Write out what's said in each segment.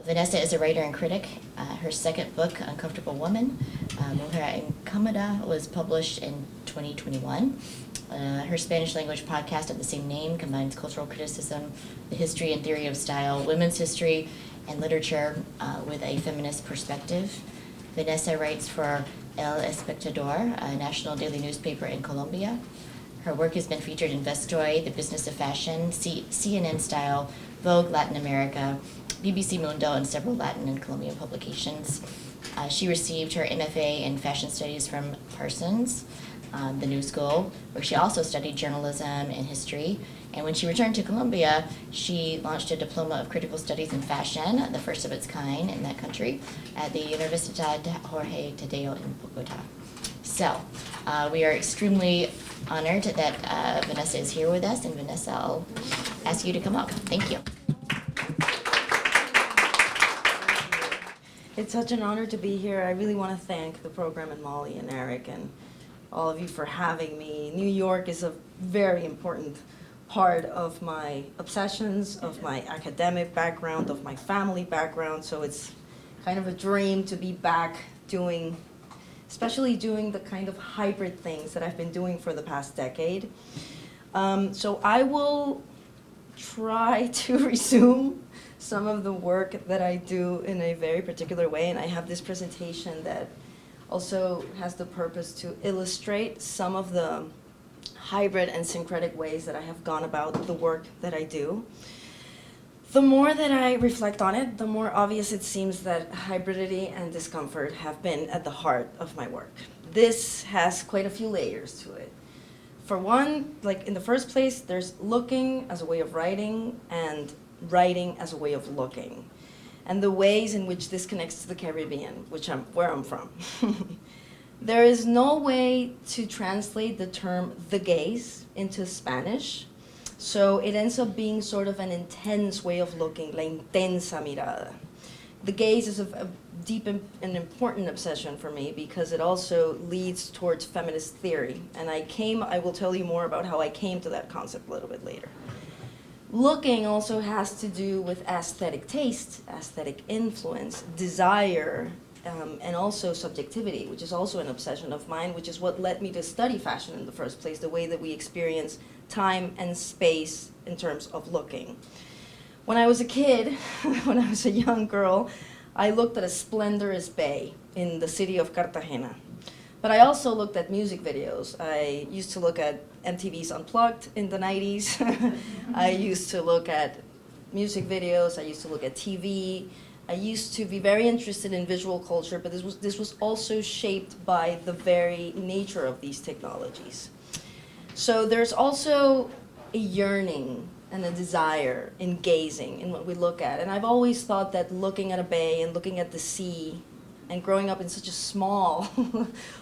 Vanessa is a writer and critic. Her second book, Uncomfortable Woman, Mujer Incómoda, was published in 2021. Her Spanish language podcast of the same name combines cultural criticism, the history and theory of style, women's history, and literature with a feminist perspective. Vanessa writes for El Espectador, a national daily newspaper in Colombia. Her work has been featured in Vestoj, The Business of Fashion, CNN Style, Vogue Latin America, BBC Mundo, and several Latin and Colombian publications. She received her MFA in Fashion Studies from Parsons The New School, where she also studied journalism and history. And when she returned to Colombia, she launched a Diploma of Critical Studies in Fashion, the first of its kind in that country, at the Universidad Jorge Tadeo in Bogotá. So we are extremely honored that Vanessa is here with us. And Vanessa, I'll ask you to come up. Thank you. It's such an honor to be here. I really want to thank the program and Molly and Eric and all of you for having me. New York is a very important part of my obsessions, of my academic background, of my family background, so it's kind of a dream to be back doing, especially doing the kind of hybrid things that I've been doing for the past decade. So I will try to resume some of the work that I do in a very particular way, and I have this presentation that also has the purpose to illustrate some of the hybrid and syncretic ways that I have gone about the work that I do. The more that I reflect on it, the more obvious it seems that hybridity and discomfort have been at the heart of my work. This has quite a few layers to it. For one, like in the first place, there's looking as a way of writing and writing as a way of looking, and the ways in which this connects to the Caribbean, where I'm from. There is no way to translate the term the gaze into Spanish, so it ends up being sort of an intense way of looking, la intensa mirada. The gaze is a deep and important obsession for me because it also leads towards feminist theory, and I will tell you more about how I came to that concept a little bit later. Looking also has to do with aesthetic taste, aesthetic influence, desire, and also subjectivity, which is also an obsession of mine, which is what led me to study fashion in the first place, the way that we experience time and space in terms of looking. When I was a kid, when I was a young girl, I looked at a splendorous bay in the city of Cartagena. But I also looked at music videos. I used to look at MTV's Unplugged in the 90s. I used to look at music videos. I used to look at TV. I used to be very interested in visual culture, but this was also shaped by the very nature of these technologies. So there's also a yearning and a desire in gazing in what we look at. And I've always thought that looking at a bay and looking at the sea and growing up in such a small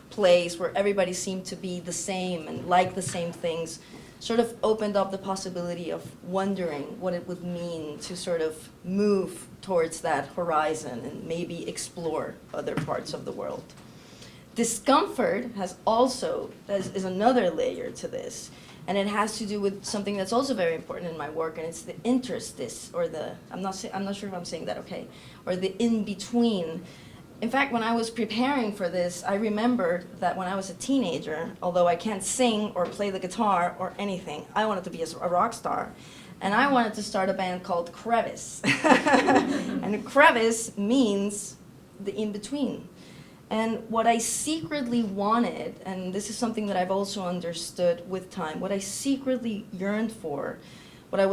place where everybody seemed to be the same and like the same things sort of opened up the possibility of wondering what it would mean to sort of move towards that horizon and maybe explore other parts of the world. Discomfort is another layer to this, and it has to do with something that's also very important in my work, and it's the interstice, or I'm not sure if I'm saying that okay, or the in-between. In fact, when I was preparing for this, I remembered that when I was a teenager, although I can't sing or play the guitar or anything, I wanted to be a rock star. And I wanted to start a band called Crevice. And Crevice means the in-between. And what I secretly wanted, and this is something that I've also understood with time, what I secretly yearned for, when I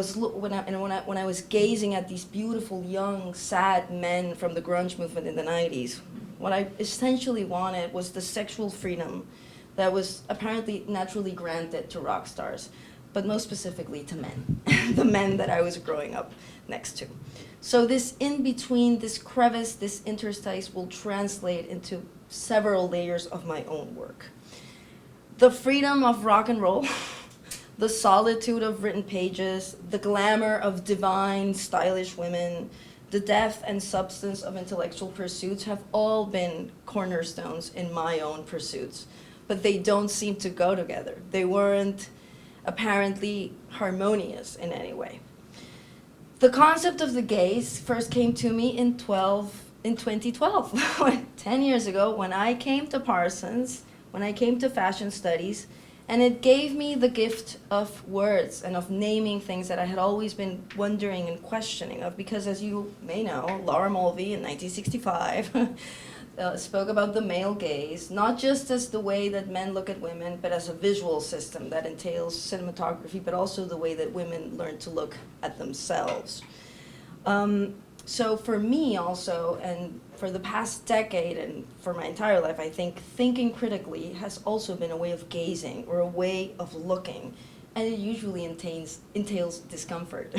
was gazing at these beautiful, young, sad men from the grunge movement in the 90s, what I essentially wanted was the sexual freedom that was apparently naturally granted to rock stars, but most specifically to men, the men that I was growing up next to. So this in-between, this crevice, this interstice will translate into several layers of my own work. The freedom of rock and roll, the solitude of written pages, the glamour of divine, stylish women, the depth and substance of intellectual pursuits have all been cornerstones in my own pursuits, but they don't seem to go together. They weren't apparently harmonious in any way. The concept of the gaze first came to me in 2012, 10 years ago, when I came to Parsons, when I came to fashion studies, and it gave me the gift of words and of naming things that I had always been wondering and questioning of, because as you may know, Laura Mulvey in 1965 spoke about the male gaze, not just as the way that men look at women, but as a visual system that entails cinematography, but also the way that women learn to look at themselves. So for me also, and for the past decade and for my entire life, I think thinking critically has also been a way of gazing or a way of looking, and it usually entails discomfort.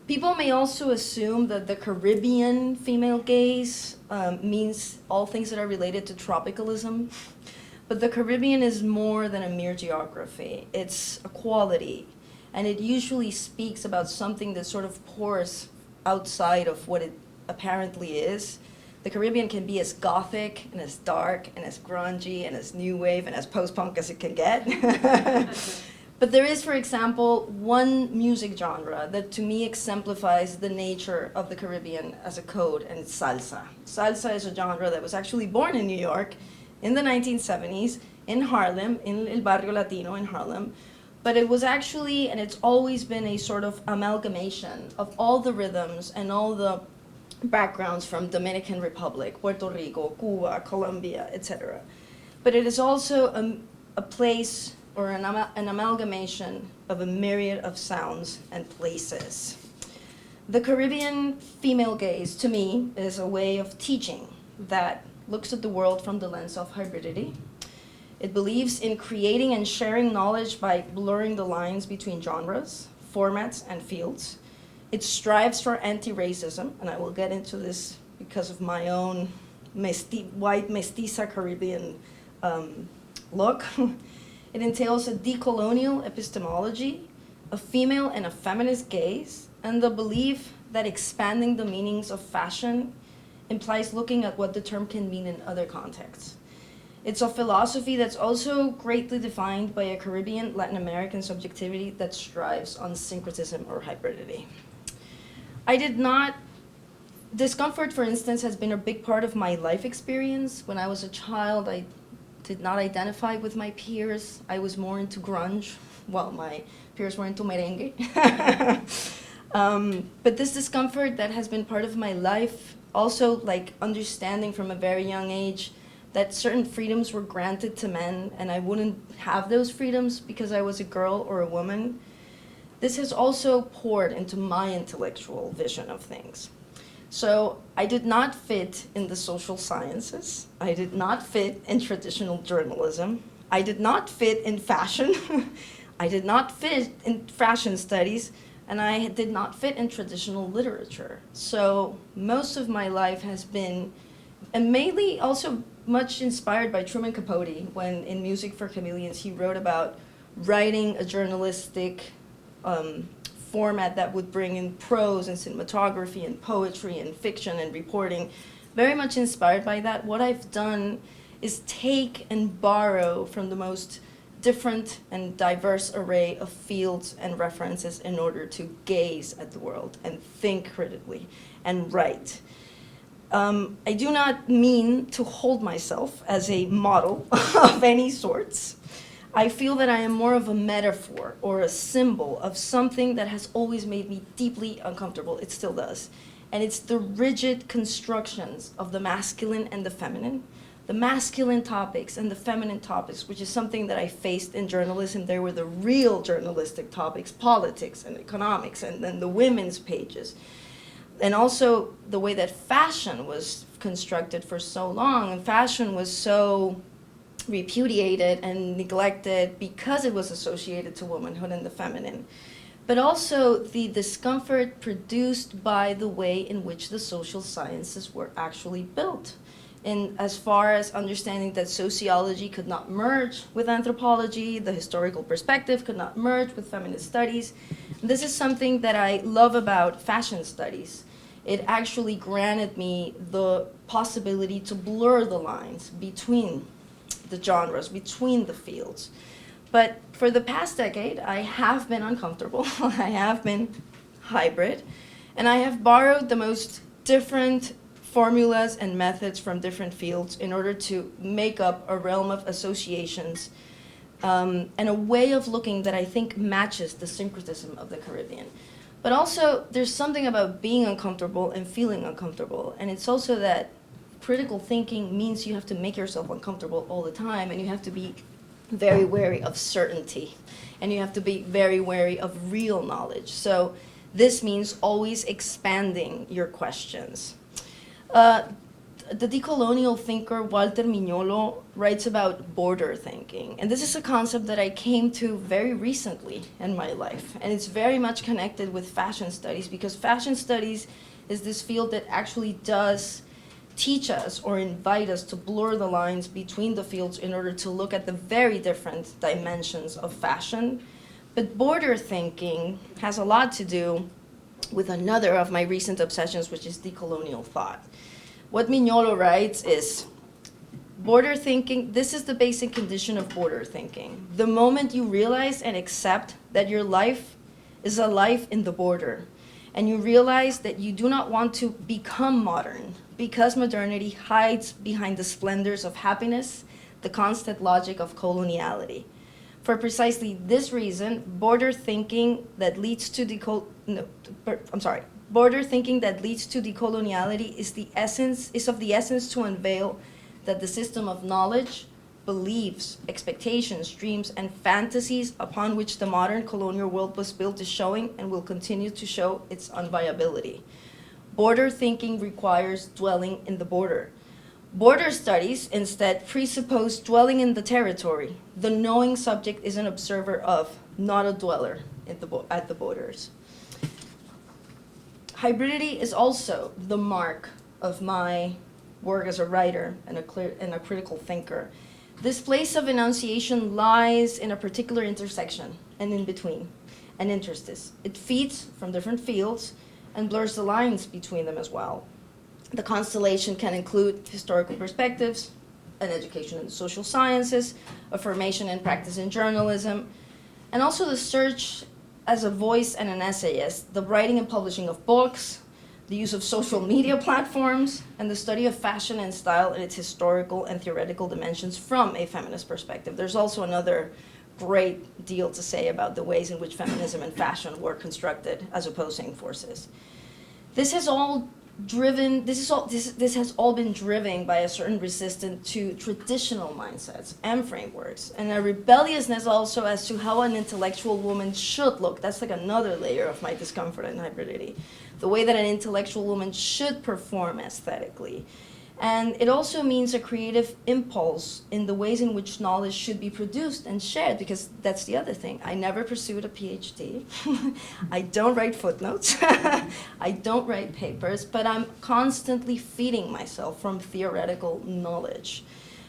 People may also assume that the Caribbean female gaze means all things that are related to tropicalism, but the Caribbean is more than a mere geography. It's a quality, and it usually speaks about something that sort of pours outside of what it apparently is. The Caribbean can be as gothic and as dark and as grungy and as new wave and as post-punk as it can get. But there is, for example, one music genre that to me exemplifies the nature of the Caribbean as a code, and it's salsa. Salsa is a genre that was actually born in New York in the 1970s, in Harlem, in El Barrio Latino in Harlem. But it was actually, and it's always been, a sort of amalgamation of all the rhythms and all the backgrounds from Dominican Republic, Puerto Rico, Cuba, Colombia, etc. But it is also a place or an amalgamation of a myriad of sounds and places. The Caribbean female gaze, to me, is a way of teaching that looks at the world from the lens of hybridity. It believes in creating and sharing knowledge by blurring the lines between genres, formats, and fields. It strives for anti-racism, and I will get into this because of my own white mestiza Caribbean look. It entails a decolonial epistemology, a female and a feminist gaze, and the belief that expanding the meanings of fashion implies looking at what the term can mean in other contexts. It's a philosophy that's also greatly defined by a Caribbean Latin American subjectivity that strives on syncretism or hybridity. Discomfort, for instance, has been a big part of my life experience. When I was a child, I did not identify with my peers. I was more into grunge, while my peers were into merengue. But this discomfort that has been part of my life, also like understanding from a very young age that certain freedoms were granted to men and I wouldn't have those freedoms because I was a girl or a woman, this has also poured into my intellectual vision of things. So I did not fit in the social sciences. I did not fit in traditional journalism. I did not fit in fashion. I did not fit in fashion studies. And I did not fit in traditional literature. So most of my life has been, and mainly also much inspired by Truman Capote, when in Music for Chameleons he wrote about writing a journalistic format that would bring in prose and cinematography and poetry and fiction and reporting. Very much inspired by that, what I've done is take and borrow from the most different and diverse array of fields and references in order to gaze at the world and think critically and write. I do not mean to hold myself as a model of any sorts. I feel that I am more of a metaphor or a symbol of something that has always made me deeply uncomfortable. It still does. And it's the rigid constructions of the masculine and the feminine. The masculine topics and the feminine topics, which is something that I faced in journalism. There were the real journalistic topics, politics and economics, and then the women's pages. And also the way that fashion was constructed for so long, and fashion was so repudiated and neglected because it was associated to womanhood and the feminine. But also the discomfort produced by the way in which the social sciences were actually built. And as far as understanding that sociology could not merge with anthropology, the historical perspective could not merge with feminist studies. And this is something that I love about fashion studies. It actually granted me the possibility to blur the lines between the genres, between the fields. But for the past decade, I have been uncomfortable. I have been hybrid, and I have borrowed the most different formulas and methods from different fields in order to make up a realm of associations and a way of looking that I think matches the syncretism of the Caribbean. But also, there's something about being uncomfortable and feeling uncomfortable, and it's also that critical thinking means you have to make yourself uncomfortable all the time, and you have to be very wary of certainty, and you have to be very wary of real knowledge. So this means always expanding your questions. The decolonial thinker Walter Mignolo writes about border thinking, and this is a concept that I came to very recently in my life, and it's very much connected with fashion studies, because fashion studies is this field that actually does teach us or invite us to blur the lines between the fields in order to look at the very different dimensions of fashion. But border thinking has a lot to do with another of my recent obsessions, which is decolonial thought. What Mignolo writes is, border thinking, this is the basic condition of border thinking. The moment you realize and accept that your life is a life in the border, and you realize that you do not want to become modern, because modernity hides behind the splendors of happiness, the constant logic of coloniality. For precisely this reason, border thinking that leads to decoloniality is of the essence to unveil that the system of knowledge, beliefs, expectations, dreams, and fantasies upon which the modern colonial world was built is showing and will continue to show its unviability. Border thinking requires dwelling in the border. Border studies instead presuppose dwelling in the territory. The knowing subject is an observer of, not a dweller at the borders. Hybridity is also the mark of my work as a writer and a critical thinker. This place of enunciation lies in a particular intersection and in between, an interstice. It feeds from different fields and blurs the lines between them as well. The constellation can include historical perspectives, an education in the social sciences, a formation and practice in journalism, and also the search as a voice and an essayist, the writing and publishing of books, the use of social media platforms, and the study of fashion and style in its historical and theoretical dimensions from a feminist perspective. There's also another great deal to say about the ways in which feminism and fashion were constructed as opposing forces. This has all been driven by a certain resistance to traditional mindsets and frameworks, and a rebelliousness also as to how an intellectual woman should look. That's like another layer of my discomfort and hybridity. The way that an intellectual woman should perform aesthetically. And it also means a creative impulse in the ways in which knowledge should be produced and shared, because that's the other thing. I never pursued a PhD. I don't write footnotes. I don't write papers, but I'm constantly feeding myself from theoretical knowledge.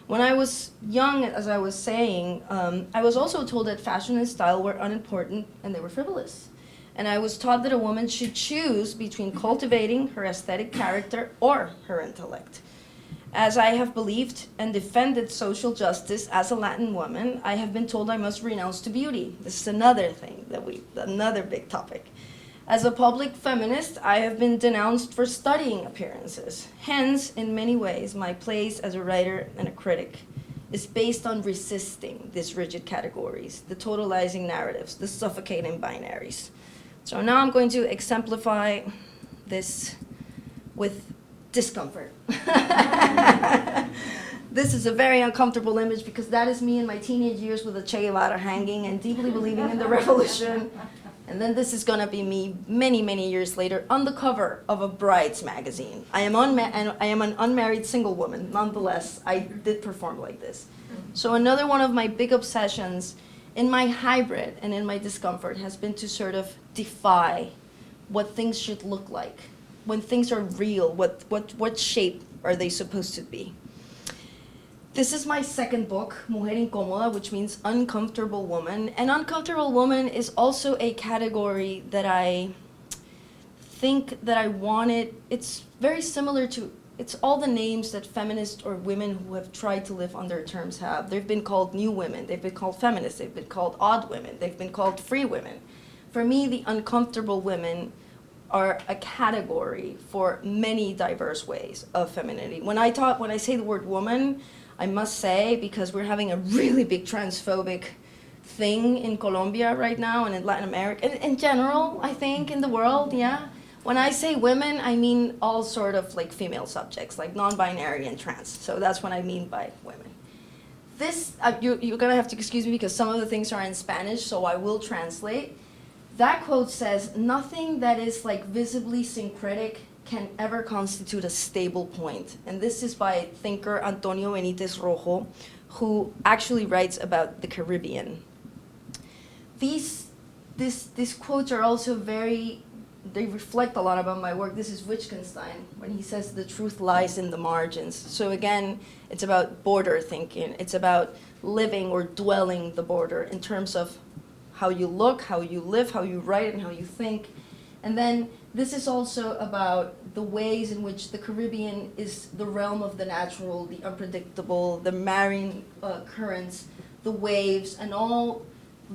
When I was young, as I was saying, I was also told that fashion and style were unimportant and they were frivolous. And I was taught that a woman should choose between cultivating her aesthetic character or her intellect. As I have believed and defended social justice as a Latin woman, I have been told I must renounce to beauty. This is another thing another big topic. As a public feminist, I have been denounced for studying appearances. Hence, in many ways, my place as a writer and a critic is based on resisting these rigid categories, the totalizing narratives, the suffocating binaries. So now I'm going to exemplify this with discomfort. This is a very uncomfortable image because that is me in my teenage years with a Che Guevara hanging and deeply believing in the revolution. And then this is going to be me many, many years later on the cover of a Brides magazine. I am an unmarried single woman. Nonetheless, I did perform like this. So another one of my big obsessions in my hybrid and in my discomfort has been to sort of defy what things should look like. When things are real, what shape are they supposed to be? This is my second book, Mujer Incómoda, which means uncomfortable woman. And uncomfortable woman is also a category that I think that I wanted. It's very similar to, it's all the names that feminists or women who have tried to live on their terms have. They've been called new women, they've been called feminists, they've been called odd women, they've been called free women. For me, the uncomfortable women are a category for many diverse ways of femininity. When I say the word woman, I must say, because we're having a really big transphobic thing in Colombia right now and in Latin America, in general, I think, in the world, yeah. When I say women, I mean all sort of like female subjects, like non-binary and trans. So that's what I mean by women. This, you're gonna have to excuse me because some of the things are in Spanish, so I will translate. That quote says, "Nothing that is like visibly syncretic can ever constitute a stable point." And this is by thinker Antonio Benítez Rojo, who actually writes about the Caribbean. These quotes are also they reflect a lot about my work. This is Wittgenstein, when he says the truth lies in the margins. So again, it's about border thinking. It's about living or dwelling the border in terms of how you look, how you live, how you write, and how you think. And then this is also about the ways in which the Caribbean is the realm of the natural, the unpredictable, the marine currents, the waves, and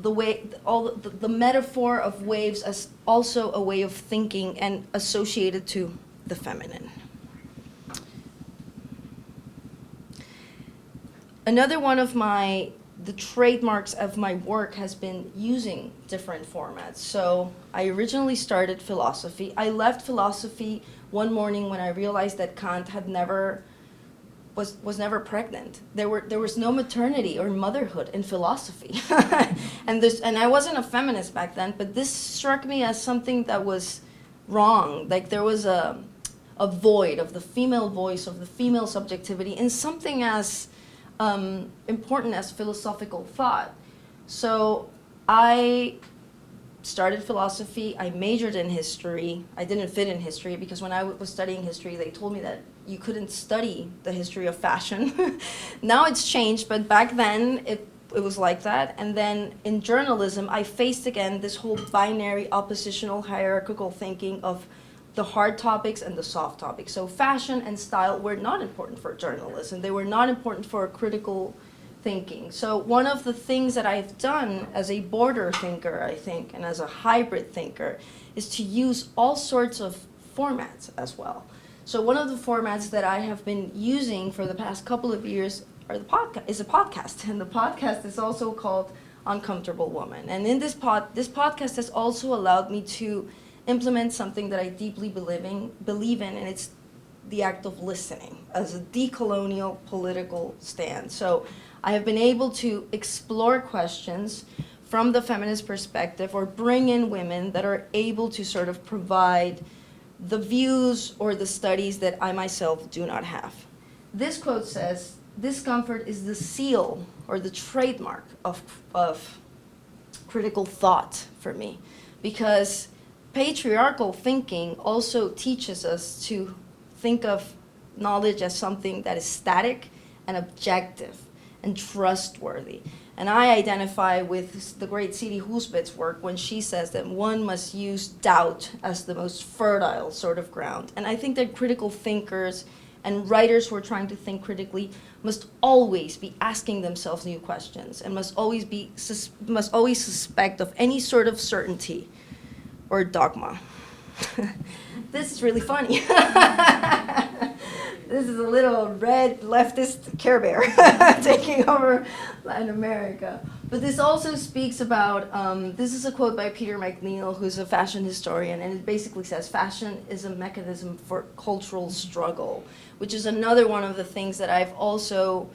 the metaphor of waves as also a way of thinking and associated to the feminine. Another one of the trademarks of my work has been using different formats. So I originally started philosophy. I left philosophy one morning when I realized that Kant was never pregnant. There was no maternity or motherhood in philosophy. and I wasn't a feminist back then, but this struck me as something that was wrong. Like there was a void of the female voice, of the female subjectivity in something as important as philosophical thought. So I started philosophy. I majored in history. I didn't fit in history because when I was studying history, they told me that you couldn't study the history of fashion. Now it's changed, but back then it was like that. And then in journalism, I faced again this whole binary, oppositional, hierarchical thinking of the hard topics and the soft topics. So fashion and style were not important for journalism. They were not important for critical thinking. So one of the things that I've done as a border thinker, I think, and as a hybrid thinker, is to use all sorts of formats as well. So one of the formats that I have been using for the past couple of years is a podcast. And the podcast is also called Uncomfortable Woman. And in this podcast has also allowed me to implement something that I deeply believe in, and it's the act of listening as a decolonial political stand. So I have been able to explore questions from the feminist perspective or bring in women that are able to sort of provide the views or the studies that I myself do not have. This quote says, "Discomfort is the seal or the trademark of critical thought for me," because patriarchal thinking also teaches us to think of knowledge as something that is static and objective and trustworthy. And I identify with the great Siri Husbet's work when she says that one must use doubt as the most fertile sort of ground. And I think that critical thinkers and writers who are trying to think critically must always be asking themselves new questions and must always suspect of any sort of certainty or dogma. This is really funny. This is a little red leftist Care Bear taking over Latin America. But this also speaks about, this is a quote by Peter McNeill, who's a fashion historian, and it basically says, "Fashion is a mechanism for cultural struggle," which is another one of the things that I've also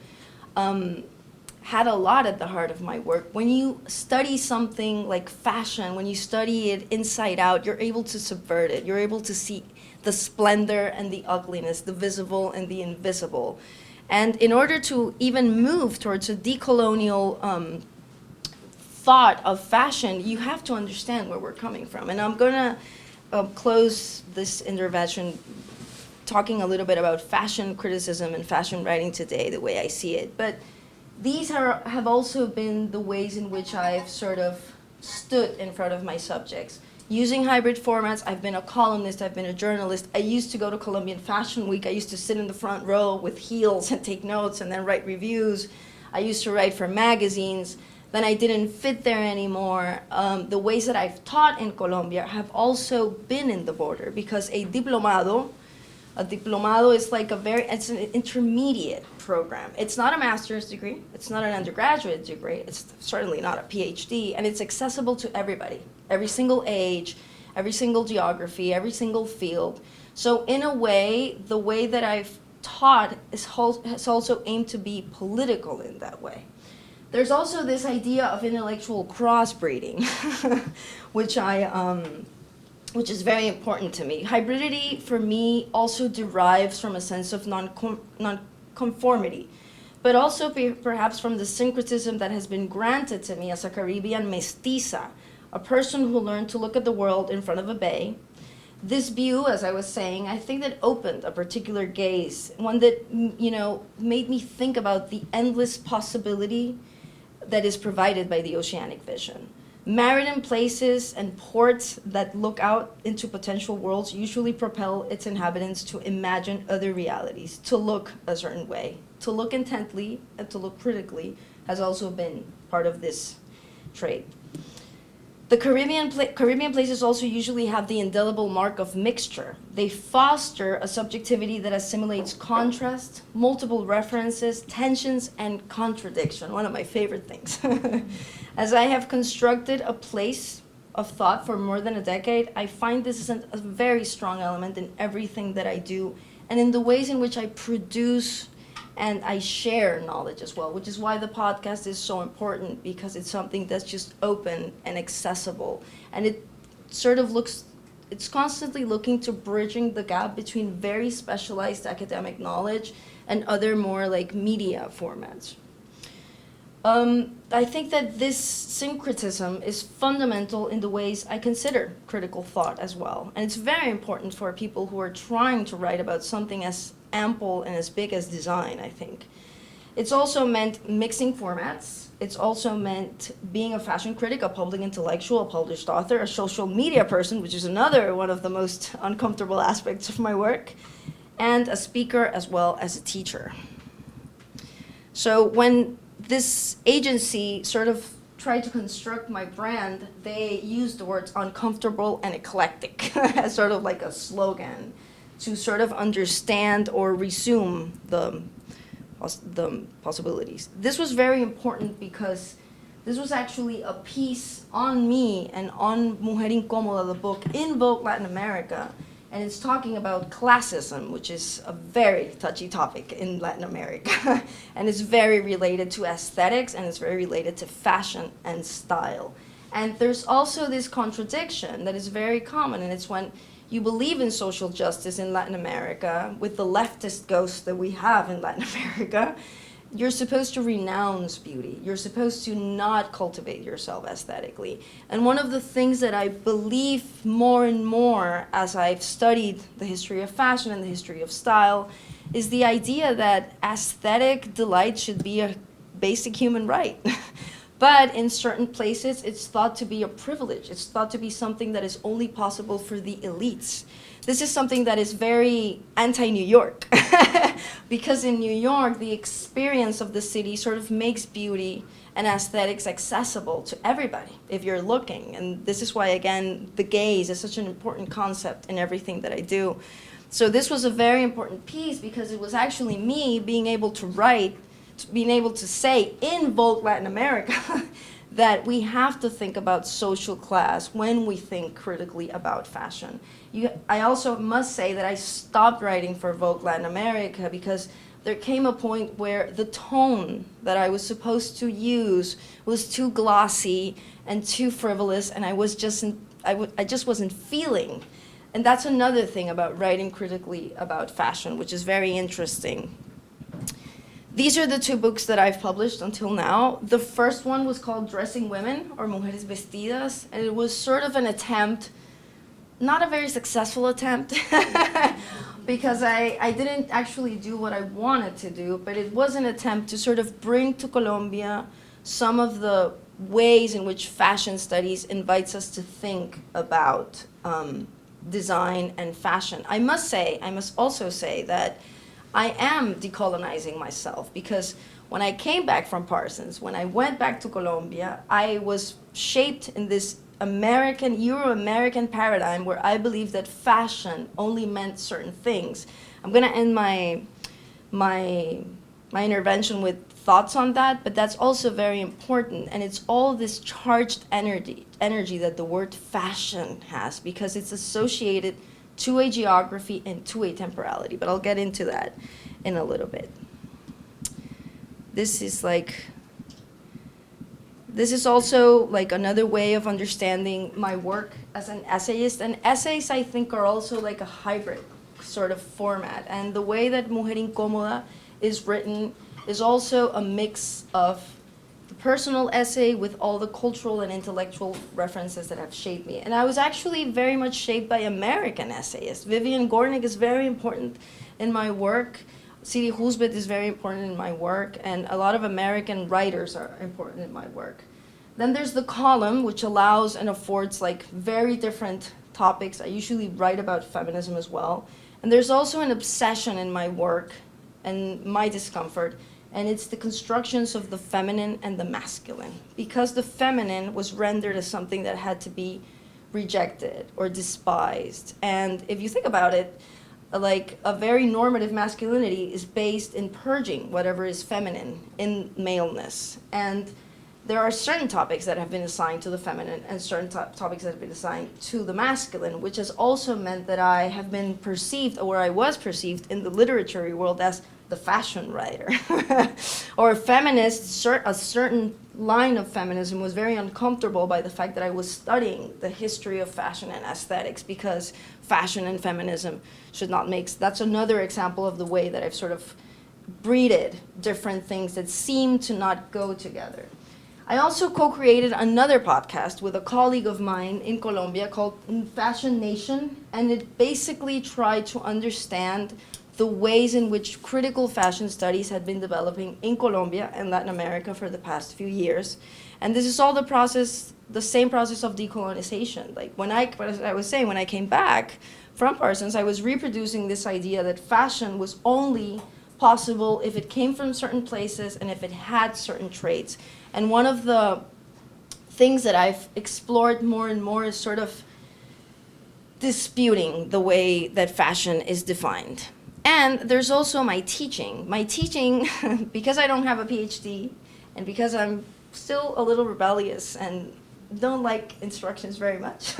had a lot at the heart of my work. When you study something like fashion, when you study it inside out, you're able to subvert it. You're able to see the splendor and the ugliness, the visible and the invisible. And in order to even move towards a decolonial thought of fashion, you have to understand where we're coming from. And I'm gonna close this intervention talking a little bit about fashion criticism and fashion writing today, the way I see it. But these have also been the ways in which I've sort of stood in front of my subjects. Using hybrid formats, I've been a columnist, I've been a journalist. I used to go to Colombian Fashion Week. I used to sit in the front row with heels and take notes and then write reviews. I used to write for magazines. then I didn't fit there anymore. The ways that I've taught in Colombia have also been in the border, because a diplomado is like it's an intermediate program. It's not a master's degree, it's not an undergraduate degree, it's certainly not a PhD, and it's accessible to everybody, every single age, every single geography, every single field. So in a way, the way that I've taught has also aimed to be political in that way. There's also this idea of intellectual crossbreeding, which is very important to me. Hybridity, for me, also derives from a sense of non-conformity, but also perhaps from the syncretism that has been granted to me as a Caribbean mestiza, a person who learned to look at the world in front of a bay. This view, as I was saying, I think that opened a particular gaze, one that, made me think about the endless possibility that is provided by the oceanic vision. Maritime places and ports that look out into potential worlds usually propel its inhabitants to imagine other realities, to look a certain way. To look intently and to look critically has also been part of this trait. The Caribbean places also usually have the indelible mark of mixture. They foster a subjectivity that assimilates contrast, multiple references, tensions, and contradiction, one of my favorite things. As I have constructed a place of thought for more than a decade, I find this is a very strong element in everything that I do, and in the ways in which I produce and I share knowledge as well, which is why the podcast is so important, because it's something that's just open and accessible. And it sort of it's constantly looking to bridging the gap between very specialized academic knowledge and other more like media formats. I think that this syncretism is fundamental in the ways I consider critical thought as well. And it's very important for people who are trying to write about something as ample and as big as design, I think. It's also meant mixing formats. It's also meant being a fashion critic, a public intellectual, a published author, a social media person, which is another one of the most uncomfortable aspects of my work, and a speaker as well as a teacher. So when this agency sort of tried to construct my brand, they used the words uncomfortable and eclectic as sort of like a slogan to sort of understand or resume the possibilities. This was very important because this was actually a piece on me and on Mujer Incómoda, the book, in Vogue Latin America. And it's talking about classism, which is a very touchy topic in Latin America. And it's very related to aesthetics, and it's very related to fashion and style. And there's also this contradiction that is very common, and it's when you believe in social justice in Latin America, with the leftist ghost that we have in Latin America, you're supposed to renounce beauty. You're supposed to not cultivate yourself aesthetically. And one of the things that I believe more and more as I've studied the history of fashion and the history of style is the idea that aesthetic delight should be a basic human right. But in certain places, it's thought to be a privilege. It's thought to be something that is only possible for the elites. This is something that is very anti-New York. Because in New York, the experience of the city sort of makes beauty and aesthetics accessible to everybody if you're looking. And this is why, again, the gaze is such an important concept in everything that I do. So this was a very important piece because it was actually me being able to write, being able to say in Vogue Latin America that we have to think about social class when we think critically about fashion. I also must say that I stopped writing for Vogue Latin America because there came a point where the tone that I was supposed to use was too glossy and too frivolous, and I just wasn't feeling. And that's another thing about writing critically about fashion, which is very interesting. These are the two books that I've published until now. The first one was called Dressing Women, or Mujeres Vestidas, and it was sort of an attempt, not a very successful attempt, because I didn't actually do what I wanted to do, but it was an attempt to sort of bring to Colombia some of the ways in which fashion studies invites us to think about design and fashion. I must also say that I am decolonizing myself, because when I came back from Parsons, when I went back to Colombia, I was shaped in this American, Euro-American paradigm where I believed that fashion only meant certain things. I'm going to end my intervention with thoughts on that, but that's also very important. And it's all this charged energy that the word fashion has, because it's associated to a geography and to a temporality. But I'll get into that in a little bit. This is also like another way of understanding my work as an essayist. And essays, I think, are also like a hybrid sort of format. And the way that Mujer Incómoda is written is also a mix of the personal essay with all the cultural and intellectual references that have shaped me. And I was actually very much shaped by American essayists. Vivian Gornick is very important in my work. Siri Husbet is very important in my work, and a lot of American writers are important in my work. Then there's the column, which allows and affords like very different topics. I usually write about feminism as well. And there's also an obsession in my work and my discomfort, and it's the constructions of the feminine and the masculine, because the feminine was rendered as something that had to be rejected or despised. And if you think about it, like a very normative masculinity is based in purging whatever is feminine in maleness. And there are certain topics that have been assigned to the feminine and certain topics that have been assigned to the masculine, which has also meant that I have been perceived, or I was perceived in the literary world, as the fashion writer. Or a feminist. A certain line of feminism was very uncomfortable by the fact that I was studying the history of fashion and aesthetics, because fashion and feminism should not mix. That's another example of the way that I've sort of breeded different things that seem to not go together. I also co-created another podcast with a colleague of mine in Colombia called Fashion Nation, and it basically tried to understand the ways in which critical fashion studies had been developing in Colombia and Latin America for the past few years. And this is all the same process of decolonization. Like as I was saying, when I came back from Parsons, I was reproducing this idea that fashion was only possible if it came from certain places and if it had certain traits. And one of the things that I've explored more and more is sort of disputing the way that fashion is defined. And there's also my teaching. My teaching, because I don't have a PhD, and because I'm still a little rebellious and don't like instructions very much,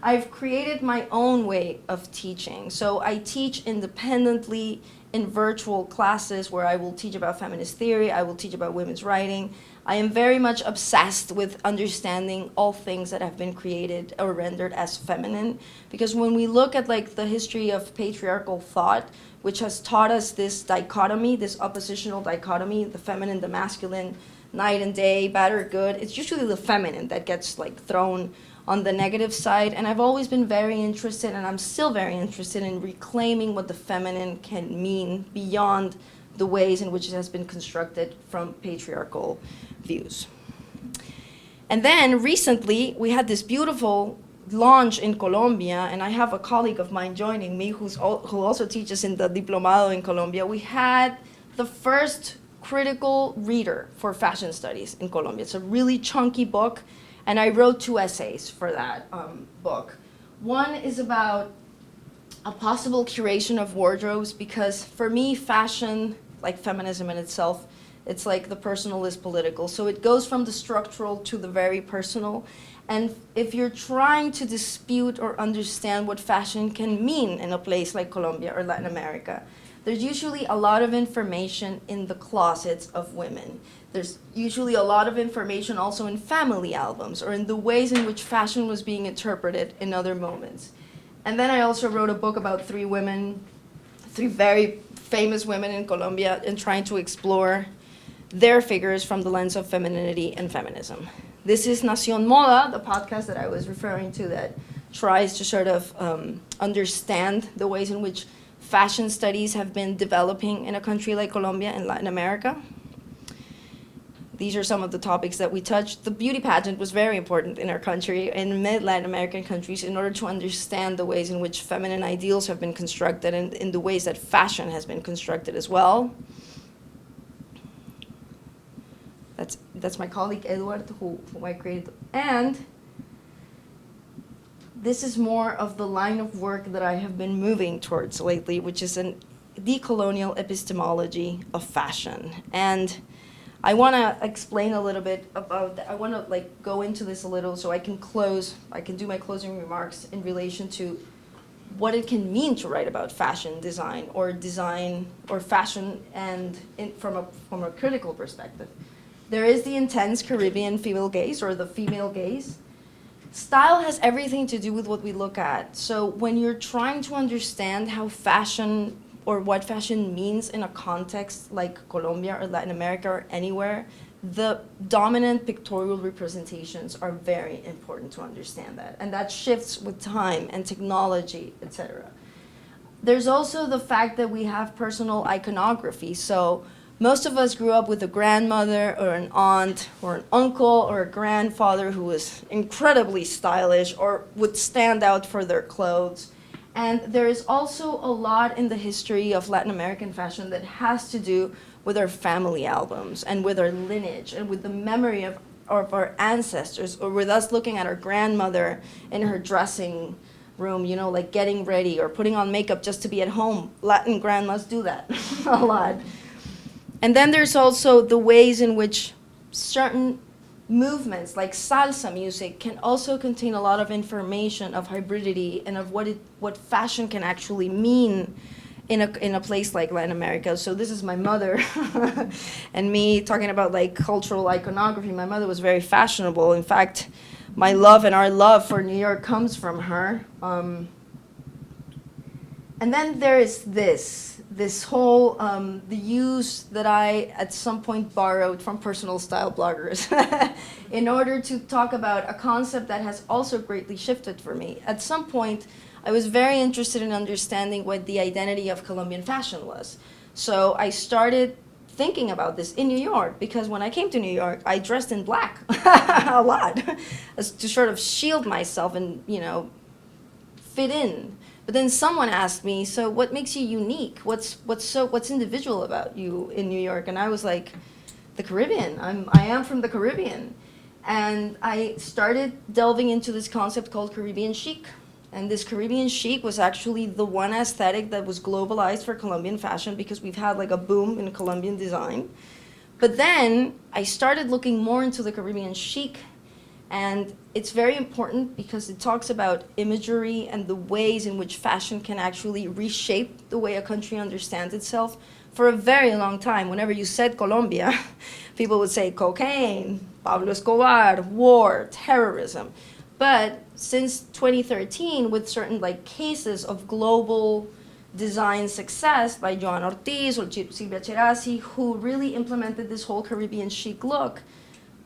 I've created my own way of teaching. So I teach independently in virtual classes where I will teach about feminist theory, I will teach about women's writing. I am very much obsessed with understanding all things that have been created or rendered as feminine, because when we look at like the history of patriarchal thought, which has taught us this dichotomy, this oppositional dichotomy, the feminine, the masculine, night and day, bad or good, it's usually the feminine that gets like thrown on the negative side. And I've always been very interested, and I'm still very interested in reclaiming what the feminine can mean beyond the ways in which it has been constructed from patriarchal views. And then recently, we had this beautiful launch in Colombia, and I have a colleague of mine joining me who also teaches in the Diplomado in Colombia. We had the first critical reader for fashion studies in Colombia. It's a really chunky book, and I wrote 2 essays for that book. One is about a possible curation of wardrobes, because for me, fashion, like feminism in itself, it's like the personal is political. So it goes from the structural to the very personal. And if you're trying to dispute or understand what fashion can mean in a place like Colombia or Latin America, there's usually a lot of information in the closets of women. There's usually a lot of information also in family albums or in the ways in which fashion was being interpreted in other moments. And then I also wrote a book about 3 very famous women in Colombia, and trying to explore their figures from the lens of femininity and feminism. This is Nación Moda, the podcast that I was referring to, that tries to sort of understand the ways in which fashion studies have been developing in a country like Colombia and Latin America. These are some of the topics that we touched. The beauty pageant was very important in our country and in many Latin American countries in order to understand the ways in which feminine ideals have been constructed and in the ways that fashion has been constructed as well. That's my colleague Edward, whom I created. And this is more of the line of work that I have been moving towards lately, which is an decolonial epistemology of fashion. And I want to explain a little bit about that. I want to like go into this a little so I can do my closing remarks in relation to what it can mean to write about fashion design or fashion and from a critical perspective. There is the intense Caribbean female gaze or the female gaze. Style has everything to do with what we look at. So when you're trying to understand how fashion or what fashion means in a context like Colombia or Latin America or anywhere, the dominant pictorial representations are very important to understand that. And that shifts with time and technology, etc. There's also the fact that we have personal iconography. So most of us grew up with a grandmother or an aunt or an uncle or a grandfather who was incredibly stylish or would stand out for their clothes. And there is also a lot in the history of Latin American fashion that has to do with our family albums and with our lineage and with the memory of our ancestors, or with us looking at our grandmother in her dressing room, you know, like getting ready or putting on makeup just to be at home. Latin grandmas do that a lot. And then there's also the ways in which certain movements like salsa music can also contain a lot of information of hybridity and of what fashion can actually mean in a place like Latin America. So this is my mother and me talking about like cultural iconography. My mother was very fashionable. In fact, my love and our love for New York comes from her. And then there is this whole, the use that I at some point borrowed from personal style bloggers in order to talk about a concept that has also greatly shifted for me. At some point, I was very interested in understanding what the identity of Colombian fashion was. So I started thinking about this in New York, because when I came to New York, I dressed in black a lot as to sort of shield myself and, you know, fit in. But then someone asked me, so what makes you unique? What's individual about you in New York? And I was like, the Caribbean. I am from the Caribbean. And I started delving into this concept called Caribbean chic. And this Caribbean chic was actually the one aesthetic that was globalized for Colombian fashion, because we've had like a boom in Colombian design. But then I started looking more into the Caribbean chic, and it's very important because it talks about imagery and the ways in which fashion can actually reshape the way a country understands itself. For a very long time, whenever you said Colombia, people would say cocaine, Pablo Escobar, war, terrorism. But since 2013, with certain like cases of global design success by Joan Ortiz or Silvia Cherasi, who really implemented this whole Caribbean chic look,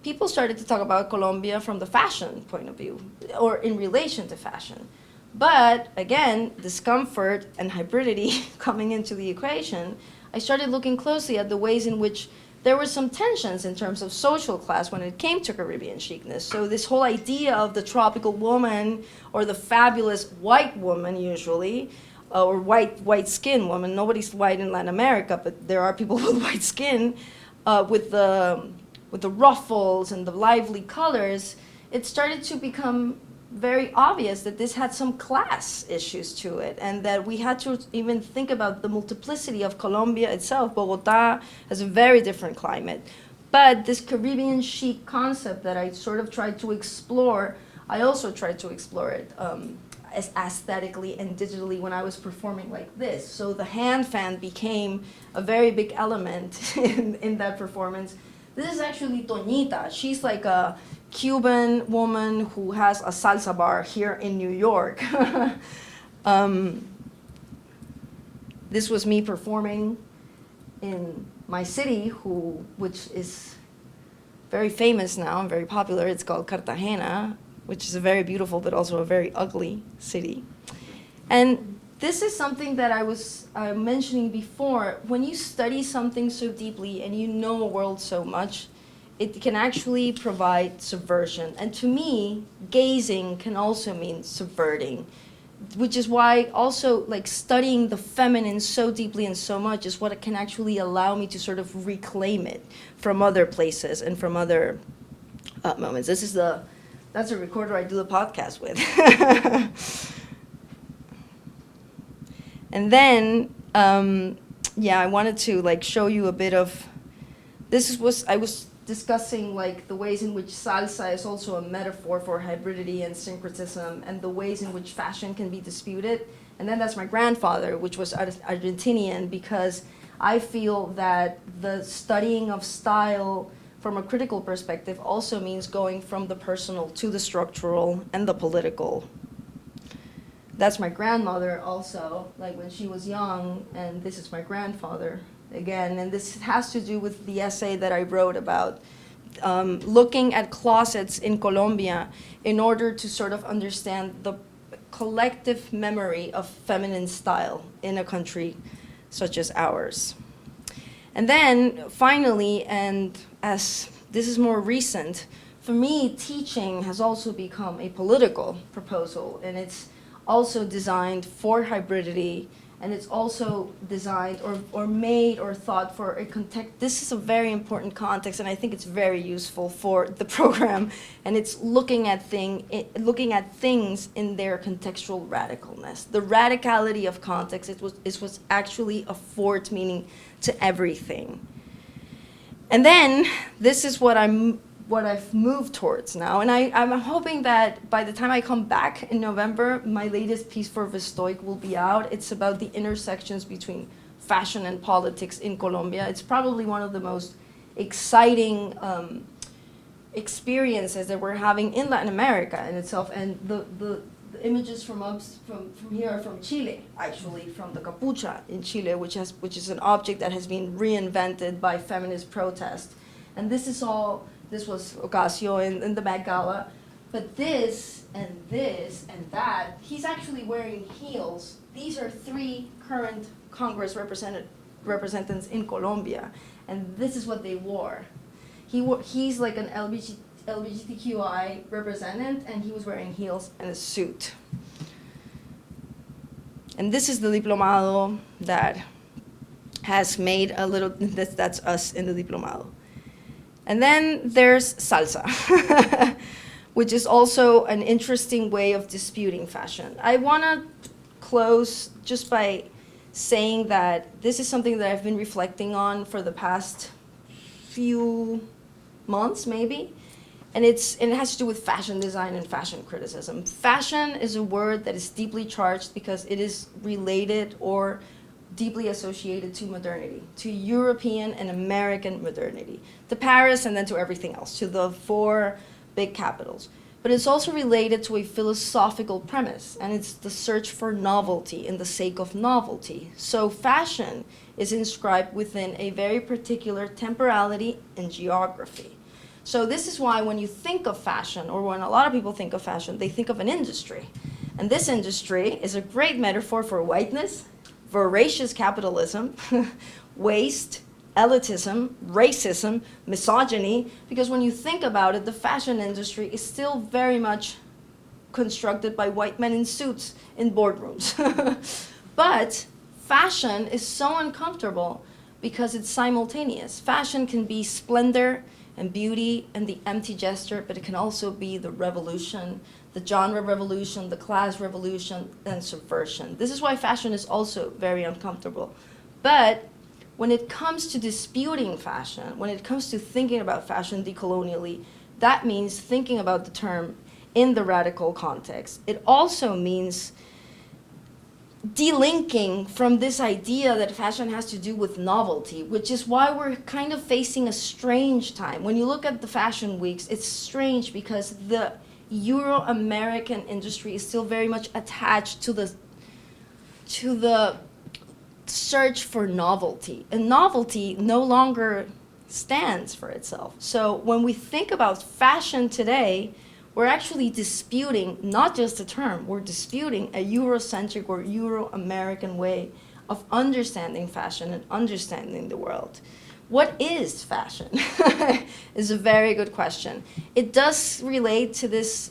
people started to talk about Colombia from the fashion point of view, or in relation to fashion. But again, discomfort and hybridity coming into the equation, I started looking closely at the ways in which there were some tensions in terms of social class when it came to Caribbean chicness. So this whole idea of the tropical woman or the fabulous white woman usually, or white skin woman. Nobody's white in Latin America, but there are people with white skin, with the ruffles and the lively colors. It started to become very obvious that this had some class issues to it, and that we had to even think about the multiplicity of Colombia itself. Bogotá has a very different climate. But this Caribbean chic concept that I sort of tried to explore, I also tried to explore it as aesthetically and digitally when I was performing like this. So the hand fan became a very big element in that performance. This is actually Toñita. She's like a Cuban woman who has a salsa bar here in New York. This was me performing in my city, which is very famous now and very popular. It's called Cartagena, which is a very beautiful but also a very ugly city. And this is something that I was mentioning before. When you study something so deeply and you know a world so much, it can actually provide subversion. And to me, gazing can also mean subverting. which is why also like studying the feminine so deeply and so much is what it can actually allow me to sort of reclaim it from other places and from other moments. That's a recorder I do the podcast with. And then, I wanted to like show you a bit of, I was discussing like the ways in which salsa is also a metaphor for hybridity and syncretism, and the ways in which fashion can be disputed. And then that's my grandfather, which was Argentinian, because I feel that the studying of style from a critical perspective also means going from the personal to the structural and the political. That's my grandmother also, like when she was young, and this is my grandfather again. And this has to do with the essay that I wrote about looking at closets in Colombia in order to sort of understand the collective memory of feminine style in a country such as ours. And then finally, and as this is more recent, for me, teaching has also become a political proposal, and it's also designed for hybridity, and it's also designed or made or thought for a context. This is a very important context, and I think it's very useful for the program, and it's looking at things in their contextual radicalness. The radicality of context, it was actually a forward meaning to everything. And then this is what I've moved towards now, and I'm hoping that by the time I come back in November, my latest piece for Vestoj will be out. It's about the intersections between fashion and politics in Colombia. It's probably one of the most exciting experiences that we're having in Latin America in itself, and the images from here are from Chile, actually, from the capucha in Chile, which is an object that has been reinvented by feminist protest. And this was Ocasio in the Met Gala, but this and that, he's actually wearing heels. These are 3 current Congress representatives in Colombia, and this is what they wore. He's like an LGBTQI representative, and he was wearing heels and a suit. And this is the Diplomado that has made a little, that's us in the Diplomado. And then there's salsa, which is also an interesting way of disputing fashion. I want to close just by saying that this is something that I've been reflecting on for the past few months, maybe. And it has to do with fashion design and fashion criticism. Fashion is a word that is deeply charged because it is related or deeply associated to modernity, to European and American modernity, to Paris and then to everything else, to the 4 big capitals. But it's also related to a philosophical premise, and it's the search for novelty in the sake of novelty. So fashion is inscribed within a very particular temporality and geography. So this is why when you think of fashion, or when a lot of people think of fashion, they think of an industry. And this industry is a great metaphor for whiteness, voracious capitalism, waste, elitism, racism, misogyny, because when you think about it, the fashion industry is still very much constructed by white men in suits in boardrooms. But fashion is so uncomfortable because it's simultaneous. Fashion can be splendor and beauty and the empty gesture, but it can also be the revolution, the genre revolution, the class revolution, and subversion. This is why fashion is also very uncomfortable. But when it comes to disputing fashion, when it comes to thinking about fashion decolonially, that means thinking about the term in the radical context. It also means delinking from this idea that fashion has to do with novelty, which is why we're kind of facing a strange time. When you look at the fashion weeks, it's strange because the Euro-American industry is still very much attached to the search for novelty. And novelty no longer stands for itself. So when we think about fashion today, we're actually disputing not just a term, we're disputing a Eurocentric or Euro-American way of understanding fashion and understanding the world. What is fashion? Is a very good question. It does relate to this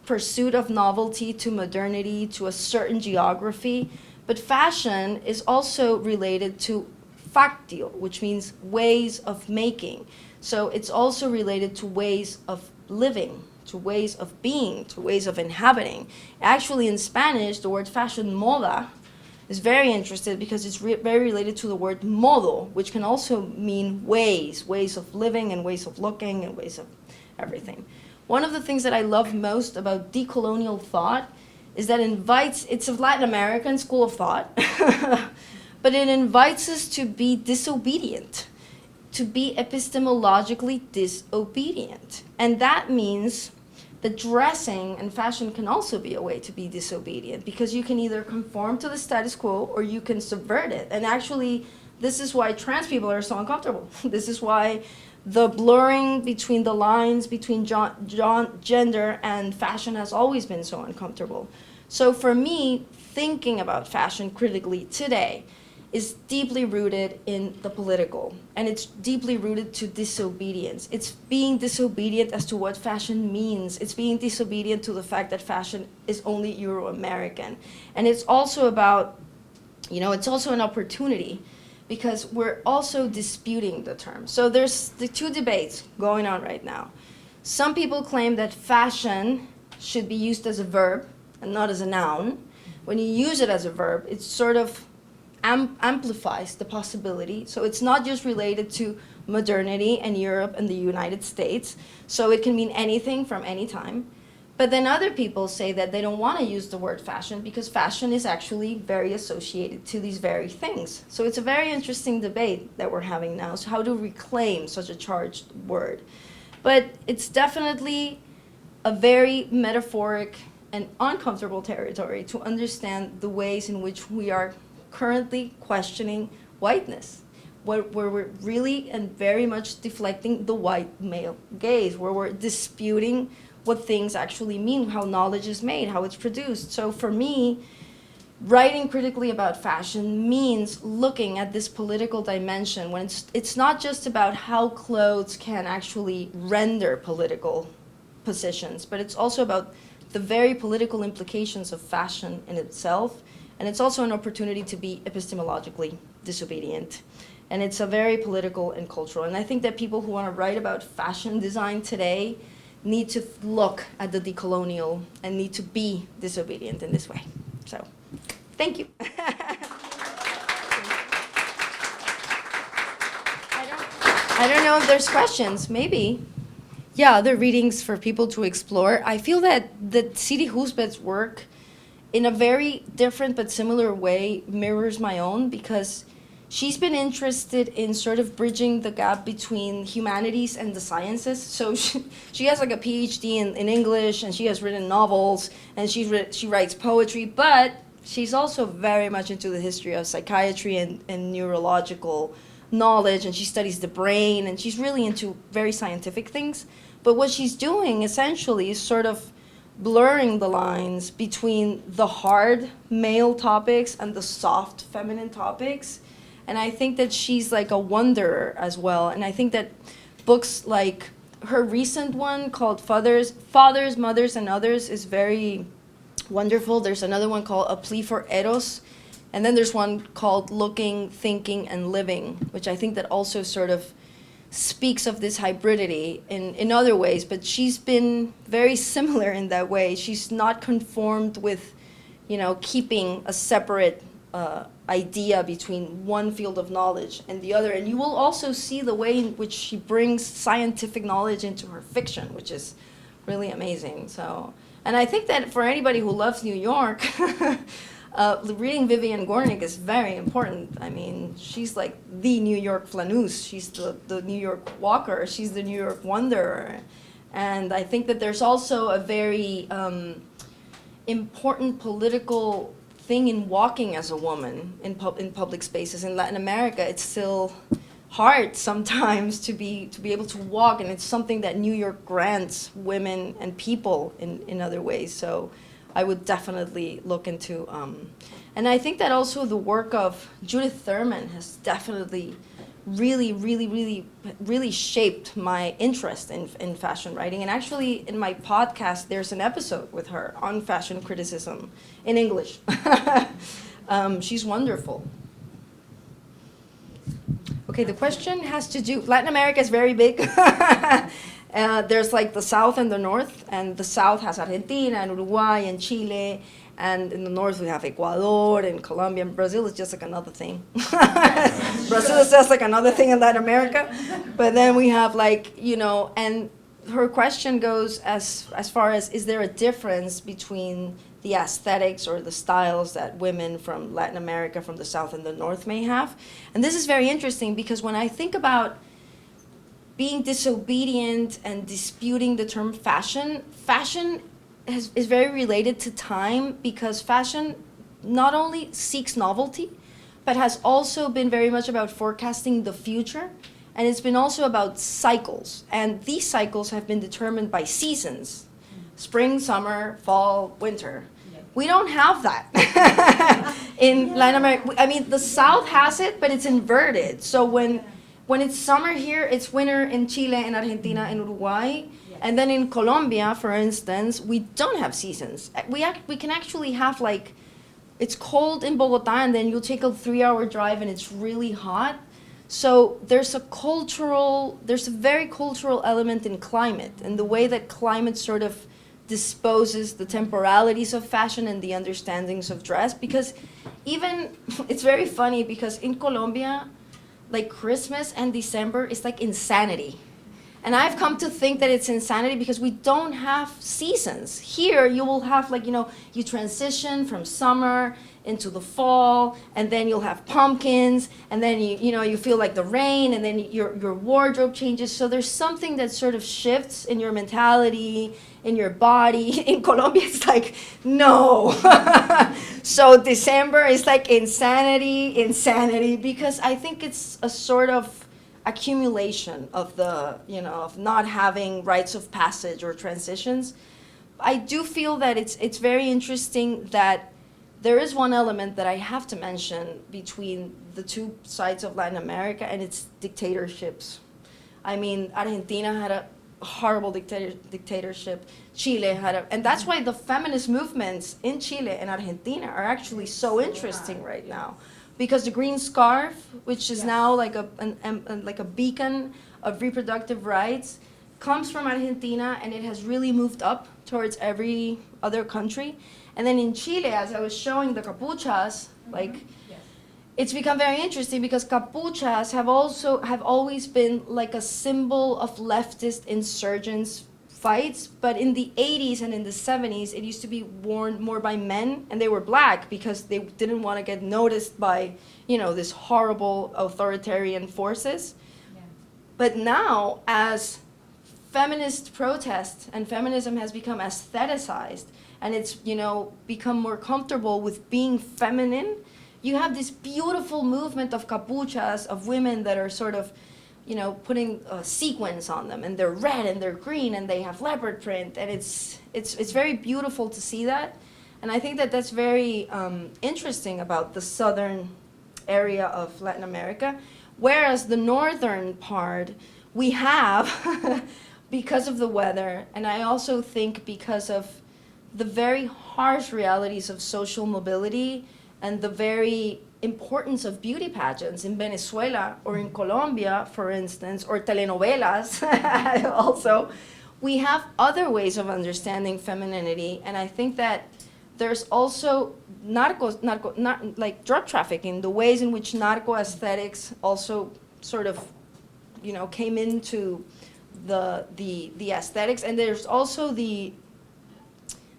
pursuit of novelty to modernity to a certain geography, but fashion is also related to factio, which means ways of making. So it's also related to ways of living, to ways of being, to ways of inhabiting. Actually, in Spanish, the word fashion, moda, is very interesting because it's very related to the word modo, which can also mean ways of living and ways of looking and ways of everything. One of the things that I love most about decolonial thought is that it's a Latin American school of thought, but it invites us to be disobedient, to be epistemologically disobedient. And that means that dressing and fashion can also be a way to be disobedient, because you can either conform to the status quo or you can subvert it. And actually, this is why trans people are so uncomfortable. This is why the blurring between the lines between gender and fashion has always been so uncomfortable. So for me, thinking about fashion critically today is deeply rooted in the political, and it's deeply rooted to disobedience. It's being disobedient as to what fashion means. It's being disobedient to the fact that fashion is only Euro-American. And it's also about, it's also an opportunity, because we're also disputing the term. So there's the two debates going on right now. Some people claim that fashion should be used as a verb and not as a noun. When you use it as a verb, it's sort of amplifies the possibility. So it's not just related to modernity and Europe and the United States. So it can mean anything from any time. But then other people say that they don't want to use the word fashion because fashion is actually very associated to these very things. So it's a very interesting debate that we're having now. So how to reclaim such a charged word. But it's definitely a very metaphoric and uncomfortable territory to understand the ways in which we are currently questioning whiteness, where we're really and very much deflecting the white male gaze, where we're disputing what things actually mean, how knowledge is made, how it's produced. So for me, writing critically about fashion means looking at this political dimension when it's not just about how clothes can actually render political positions, but it's also about the very political implications of fashion in itself. And it's also an opportunity to be epistemologically disobedient. And it's a very political and cultural. And I think that people who want to write about fashion design today need to look at the decolonial and need to be disobedient in this way. So, thank you. I don't know if there's questions, maybe. Yeah, other readings for people to explore. I feel that Siri Husbet's work in a very different but similar way mirrors my own, because she's been interested in sort of bridging the gap between humanities and the sciences. So she has like a PhD in English, and she has written novels, and she writes poetry, but she's also very much into the history of psychiatry and neurological knowledge, and she studies the brain, and she's really into very scientific things. But what she's doing essentially is sort of blurring the lines between the hard male topics and the soft feminine topics. And I think that she's like a wanderer as well. And I think that books like her recent one called Fathers, Mothers, and Others is very wonderful. There's another one called A Plea for Eros. And then there's one called Looking, Thinking, and Living, which I think that also sort of speaks of this hybridity in other ways, but she's been very similar in that way. She's not conformed with, keeping a separate idea between one field of knowledge and the other. And you will also see the way in which she brings scientific knowledge into her fiction, which is really amazing. So, and I think that for anybody who loves New York, reading Vivian Gornick is very important. I mean, she's like the New York flaneur. She's the New York walker. She's the New York wanderer. And I think that there's also a very important political thing in walking as a woman in public spaces. In Latin America, it's still hard sometimes to be able to walk, and it's something that New York grants women and people in other ways. So I would definitely look into, and I think that also the work of Judith Thurman has definitely really shaped my interest in fashion writing. And actually, in my podcast, there's an episode with her on fashion criticism in English. She's wonderful. Okay, the question has to do, Latin America is very big. There's like the South and the North, and the South has Argentina and Uruguay and Chile, and in the North we have Ecuador and Colombia, and Brazil is just like another thing. Brazil is just like another thing in Latin America. But then we have like, and her question goes as far as, is there a difference between the aesthetics or the styles that women from Latin America, from the South and the North may have? And this is very interesting because when I think about being disobedient and disputing the term fashion is very related to time, because fashion not only seeks novelty, but has also been very much about forecasting the future. And it's been also about cycles. And these cycles have been determined by seasons: spring, summer, fall, winter. We don't have that in Latin America. I mean, the South has it, but it's inverted. So when it's summer here, it's winter in Chile and Argentina and Uruguay. And then in Colombia, for instance, we don't have seasons. We can actually have like, it's cold in Bogotá, and then you'll take a 3-hour drive and it's really hot. So there's a very cultural element in climate, and the way that climate sort of disposes the temporalities of fashion and the understandings of dress. Because even, it's very funny because in Colombia, like Christmas and December is like insanity. And I've come to think that it's insanity because we don't have seasons. Here, you will have like, you transition from summer into the fall, and then you'll have pumpkins, and then you feel like the rain, and then your wardrobe changes. So there's something that sort of shifts in your mentality, in your body. In Colombia, it's like, no. So December is like insanity, because I think it's a sort of accumulation of of not having rites of passage or transitions. I do feel that it's very interesting that there is one element that I have to mention between the two sides of Latin America, and it's dictatorships. I mean, Argentina had a horrible dictatorship. Chile had and that's why the feminist movements in Chile and Argentina are actually so interesting right now. Because the green scarf, which is now like a beacon of reproductive rights, comes from Argentina, and it has really moved up towards every other country. And then in Chile, as I was showing the capuchas, it's become very interesting because capuchas have always been like a symbol of leftist insurgents fights, but in the 80s and in the 70s, it used to be worn more by men, and they were black because they didn't want to get noticed by, this horrible authoritarian forces. Yeah. But now, as feminist protest and feminism has become aestheticized, and it's, become more comfortable with being feminine, you have this beautiful movement of capuchas, of women that are sort of, putting sequins on them, and they're red and they're green and they have leopard print, and it's very beautiful to see that. And I think that that's very interesting about the southern area of Latin America, whereas the northern part we have because of the weather, and I also think because of the very harsh realities of social mobility and the very importance of beauty pageants in Venezuela or in Colombia, for instance, or telenovelas also, we have other ways of understanding femininity. And I think that there's also not like drug trafficking, the ways in which narco aesthetics also sort of, came into the aesthetics. And there's also the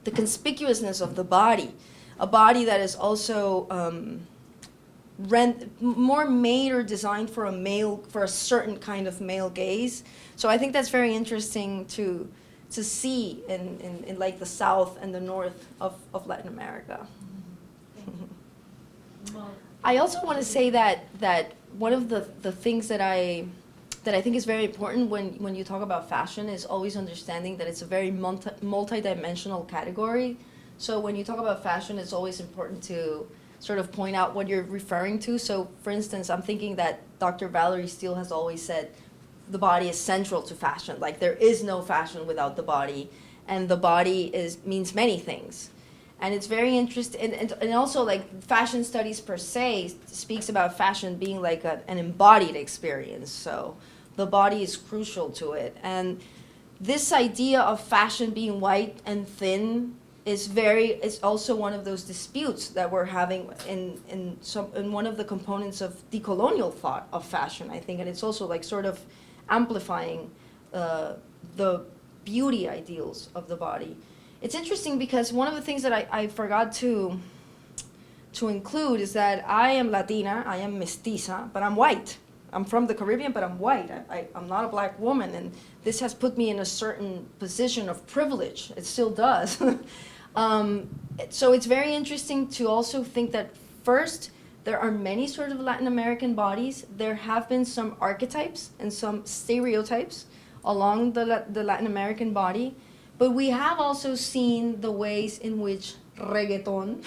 conspicuousness of the body, a body that is also more made or designed for a certain kind of male gaze. So I think that's very interesting to see in like the South and the North of Latin America. I also want to say that one of the things that I think is very important when you talk about fashion is always understanding that it's a very multi-dimensional category. So when you talk about fashion, it's always important to sort of point out what you're referring to. So, for instance, I'm thinking that Dr. Valerie Steele has always said the body is central to fashion. Like, there is no fashion without the body, and the body means many things. And it's very interesting, and also, like, fashion studies per se speaks about fashion being like an embodied experience. So the body is crucial to it. And this idea of fashion being white and thin is also one of those disputes that we're having in one of the components of decolonial thought of fashion, I think. And it's also like sort of amplifying the beauty ideals of the body. It's interesting because one of the things that I forgot to include is that I am Latina, I am mestiza, but I'm white. I'm from the Caribbean, but I'm white. I'm not a black woman, and this has put me in a certain position of privilege. It still does. So it's very interesting to also think that first, there are many sort of Latin American bodies. There have been some archetypes and some stereotypes along the Latin American body, but we have also seen the ways in which reggaeton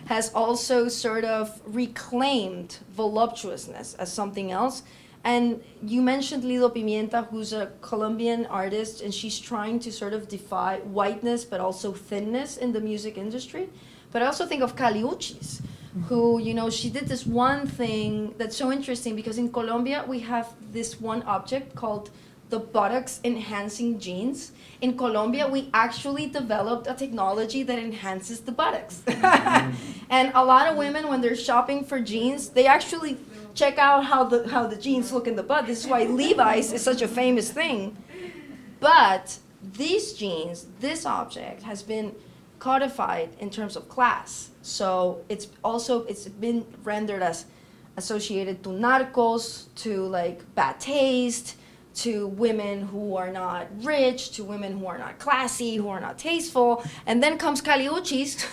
has also sort of reclaimed voluptuousness as something else. And you mentioned Lido Pimienta, who's a Colombian artist, and she's trying to sort of defy whiteness but also thinness in the music industry. But I also think of Kali Uchis, who, you know, she did this one thing that's so interesting because in Colombia we have this one object called the buttocks enhancing jeans. In Colombia, we actually developed a technology that enhances the buttocks. And a lot of women, when they're shopping for jeans, they actually check out how the jeans look in the butt. This is why Levi's is such a famous thing. But these jeans, this object, has been codified in terms of class. So it's been rendered as associated to narcos, to like bad taste, to women who are not rich, to women who are not classy, who are not tasteful. And then comes Kali Uchis,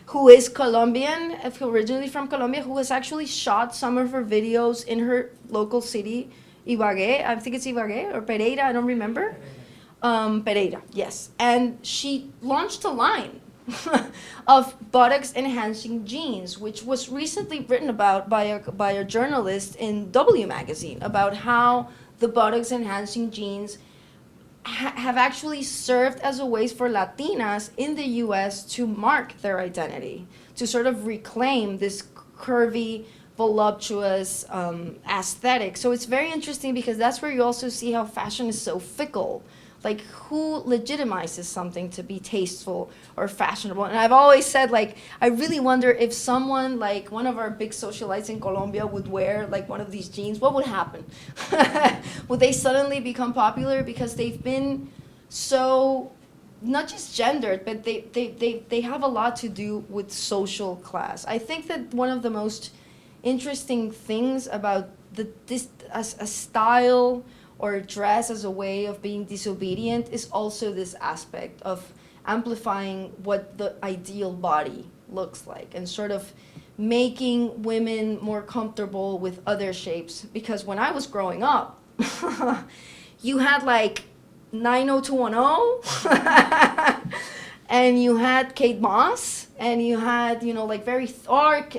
who is Colombian, originally from Colombia, who has actually shot some of her videos in her local city, Ibagué. I think it's Ibagué or Pereira, I don't remember. Pereira, yes. And she launched a line of buttocks enhancing jeans, which was recently written about by a journalist in W Magazine, about how the buttocks enhancing jeans have actually served as a way for Latinas in the US to mark their identity, to sort of reclaim this curvy, voluptuous aesthetic. So it's very interesting because that's where you also see how fashion is so fickle. Like, who legitimizes something to be tasteful or fashionable? And I've always said, like, I really wonder if someone, like one of our big socialites in Colombia would wear, like, one of these jeans, what would happen? Would they suddenly become popular? Because they've been so, not just gendered, but they have a lot to do with social class. I think that one of the most interesting things about a style or dress as a way of being disobedient is also this aspect of amplifying what the ideal body looks like and sort of making women more comfortable with other shapes. Because when I was growing up, you had like 90210 and you had Kate Moss and you had, you know, like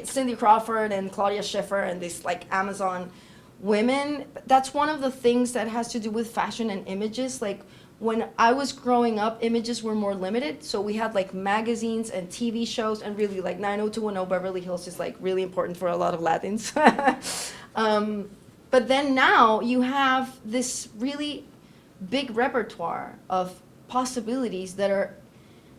Cindy Crawford and Claudia Schiffer and these like Amazon women. That's one of the things that has to do with fashion and images. Like, when I was growing up, images were more limited. So we had like magazines and TV shows, and really like 90210 Beverly Hills is like really important for a lot of Latins. But then now you have this really big repertoire of possibilities that are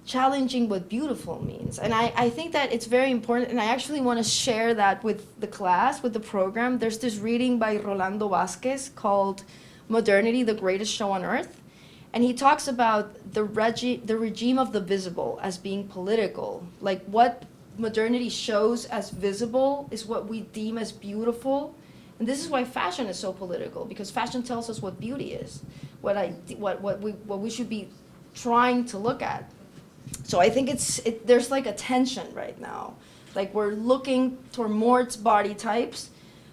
challenging what beautiful means. And I think that it's very important, and I actually want to share that with the class, with the program. There's this reading by Rolando Vazquez called Modernity, the Greatest Show on Earth. And he talks about the regime of the visible as being political. Like, what modernity shows as visible is what we deem as beautiful. And this is why fashion is so political, because fashion tells us what beauty is, what we should be trying to look at. So I think there's like a tension right now. Like, we're looking toward more body types,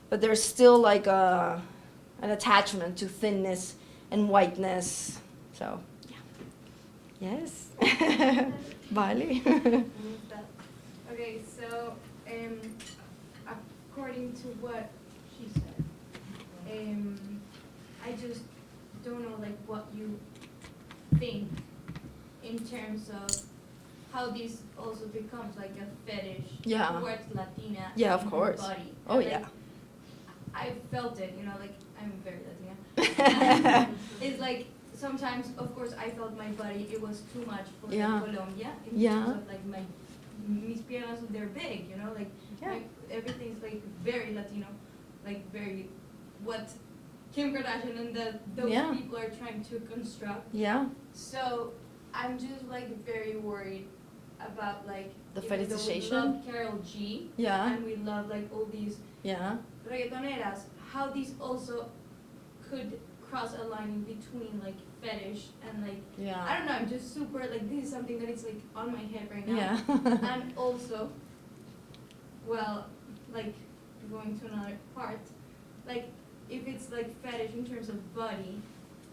but there's still like an attachment to thinness and whiteness. So, yeah. Yes. Vale. Okay, so according to what she said, I just don't know like what you think in terms of how this also becomes like a fetish towards Latina Yeah, of in her course. body. Oh, And, yeah. like, I felt it, you know, like I'm very Latina. It's like sometimes, of course, I felt my body, it was too much for like, Colombia in terms of like mis piernas, they're big, you know, like everything's like very Latino, like very what Kim Kardashian and those people are trying to construct. Yeah. So I'm just like very worried about like The even though fetishization. we love Karol G. Yeah. And we love like all these reggaetoneras, how these also could cross a line in between like fetish and like I don't know, I'm just super like this is something that is like on my head right now. Yeah. And also, well, like going to another part, like if it's like fetish in terms of body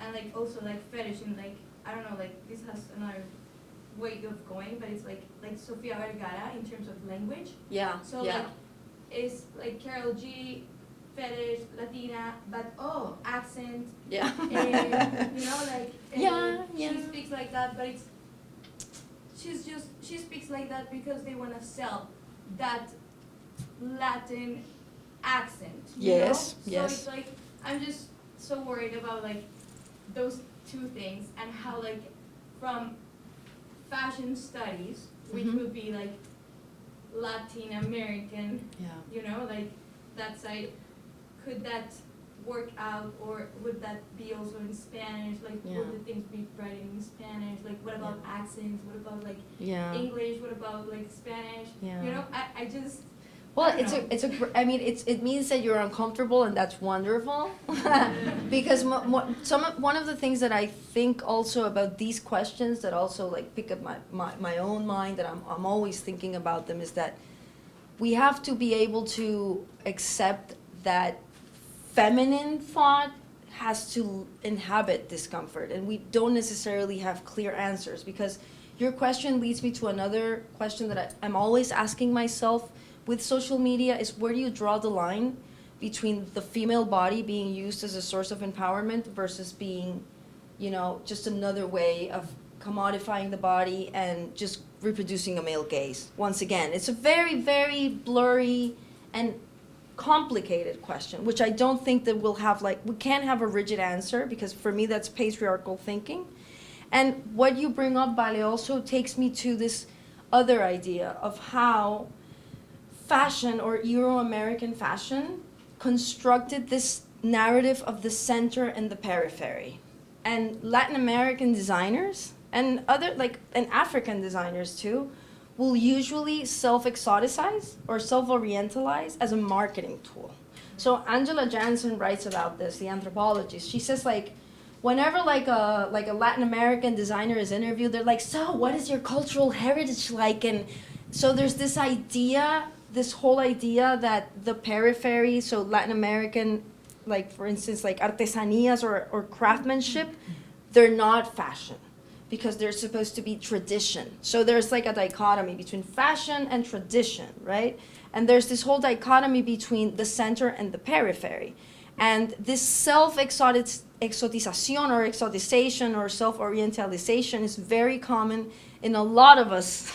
and like also like fetish in like I don't know, like this has another way of going, but it's like Sofia Vergara in terms of language. Yeah. So like it's like Karol G, fetish, Latina, but accent. Yeah. You know, like she speaks like that, but she speaks like that because they want to sell that Latin accent. You know? So it's like I'm just so worried about like those two things and how like from fashion studies, which would be like Latin American, you know, like that side, could that work out or would that be also in Spanish? Like would the things be writing in Spanish? Like what about accents? What about like English? What about like Spanish? You know, I just well, I mean, it means that you're uncomfortable, and that's wonderful. Because one of the things that I think also about these questions that also like pick up my own mind, that I'm always thinking about them, is that we have to be able to accept that feminine thought has to inhabit discomfort, and we don't necessarily have clear answers. Because your question leads me to another question that I'm always asking myself with social media, is where do you draw the line between the female body being used as a source of empowerment versus being, you know, just another way of commodifying the body and just reproducing a male gaze. Once again, it's a very, very blurry and complicated question, which I don't think that we'll have, like, we can't have a rigid answer, because for me that's patriarchal thinking. And what you bring up, Vale, also takes me to this other idea of how fashion, or Euro-American fashion, constructed this narrative of the center and the periphery. And Latin American designers and and African designers too will usually self-exoticize or self-orientalize as a marketing tool. So Angela Jansen writes about this, the anthropologist. She says, like, whenever like a Latin American designer is interviewed, they're like, so what is your cultural heritage like? And so there's this idea, this whole idea that the periphery, so Latin American, like for instance, like artesanías or craftsmanship, they're not fashion because they're supposed to be tradition. So there's like a dichotomy between fashion and tradition, right? And there's this whole dichotomy between the center and the periphery. And this self-exotization or exotization or self-orientalization is very common in a lot of us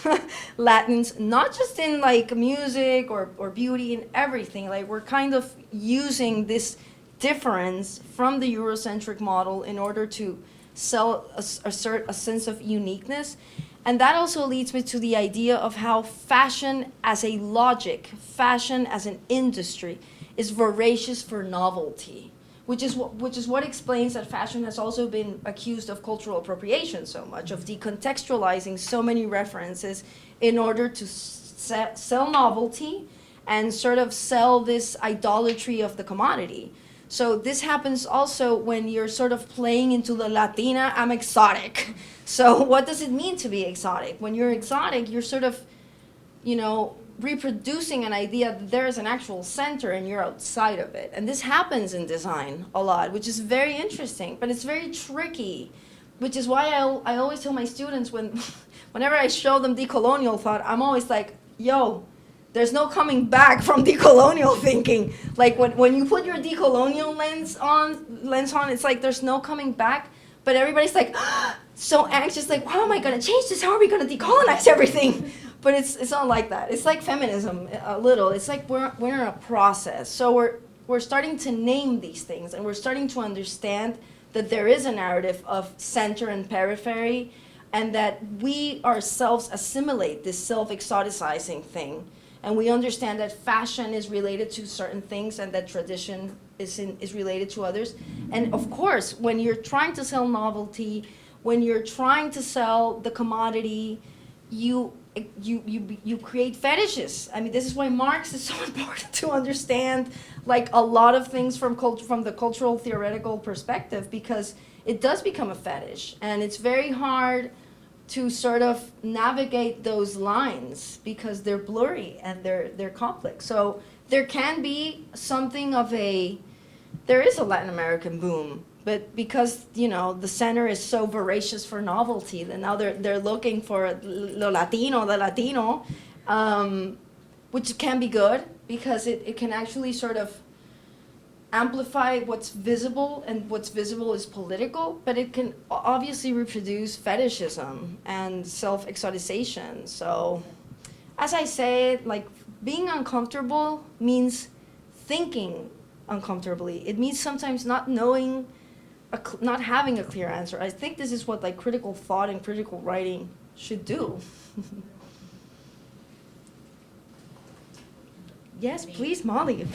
Latins, not just in like music or beauty, in everything. Like we're kind of using this difference from the Eurocentric model in order to assert a sense of uniqueness. And that also leads me to the idea of how fashion as a logic, fashion as an industry, is voracious for novelty, which is what explains that fashion has also been accused of cultural appropriation so much, of decontextualizing so many references in order to sell novelty and sort of sell this idolatry of the commodity. So this happens also when you're sort of playing into the Latina, I'm exotic. So what does it mean to be exotic? When you're exotic, you're sort of, you know, reproducing an idea that there is an actual center and you're outside of it. And this happens in design a lot, which is very interesting, but it's very tricky, which is why I always tell my students whenever I show them decolonial thought, I'm always like, yo, there's no coming back from decolonial thinking. Like when you put your decolonial lens on, it's like there's no coming back. But everybody's like so anxious, like, how am I gonna change this? How are we gonna decolonize everything? But it's not like that. It's like feminism a little. It's like we're in a process. So we're starting to name these things, and we're starting to understand that there is a narrative of center and periphery, and that we ourselves assimilate this self-exoticizing thing. And we understand that fashion is related to certain things and that tradition is related to others. And of course, when you're trying to sell novelty, when you're trying to sell the commodity, you create fetishes. I mean, this is why Marx is so important to understand, like, a lot of things from the cultural theoretical perspective, because it does become a fetish, and it's very hard to sort of navigate those lines because they're blurry and they're complex. So there can be something of there is a Latin American boom, but because, you know, the center is so voracious for novelty, then now they're looking for the Latino, which can be good because it can actually sort of amplify what's visible, and what's visible is political, but it can obviously reproduce fetishism and self-exoticization. So, as I say, like, being uncomfortable means thinking uncomfortably. It means sometimes not knowing, not having a clear answer. I think this is what, like, critical thought and critical writing should do. Yes, please, Molly.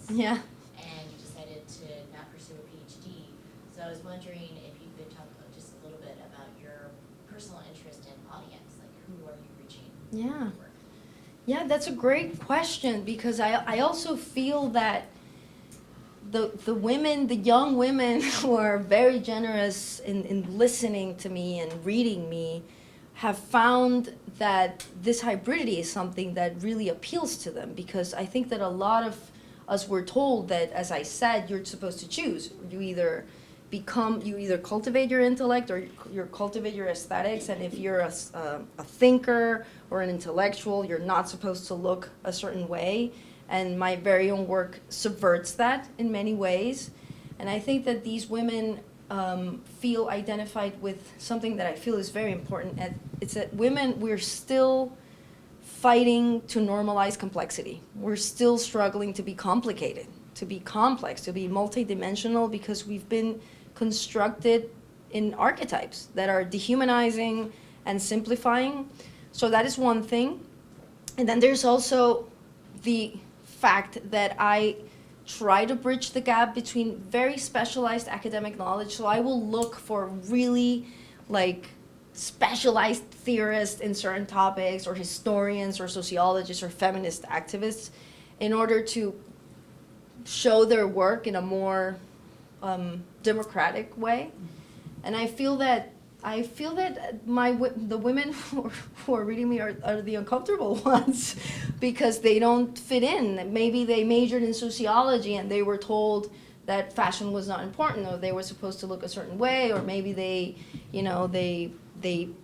Yeah. And you decided to not pursue a PhD. So I was wondering if you could talk just a little bit about your personal interest in audience. Like, who are you reaching? Yeah. Yeah, that's a great question, because I also feel that the women, the young women who are very generous in listening to me and reading me have found that this hybridity is something that really appeals to them, because I think that a lot of us were told that, as I said, you're supposed to choose. You either cultivate your intellect, or you cultivate your aesthetics. And if you're a thinker or an intellectual, you're not supposed to look a certain way. And my very own work subverts that in many ways. And I think that these women feel identified with something that I feel is very important. And it's that women, we're still fighting to normalize complexity. We're still struggling to be complicated, to be complex, to be multidimensional, because we've been constructed in archetypes that are dehumanizing and simplifying. So that is one thing. And then there's also the fact that I try to bridge the gap between very specialized academic knowledge. So I will look for really, like, specialized theorists in certain topics, or historians, or sociologists, or feminist activists, in order to show their work in a more democratic way. And I feel that the women who are reading me are the uncomfortable ones, because they don't fit in. Maybe they majored in sociology and they were told that fashion was not important, or they were supposed to look a certain way, or maybe they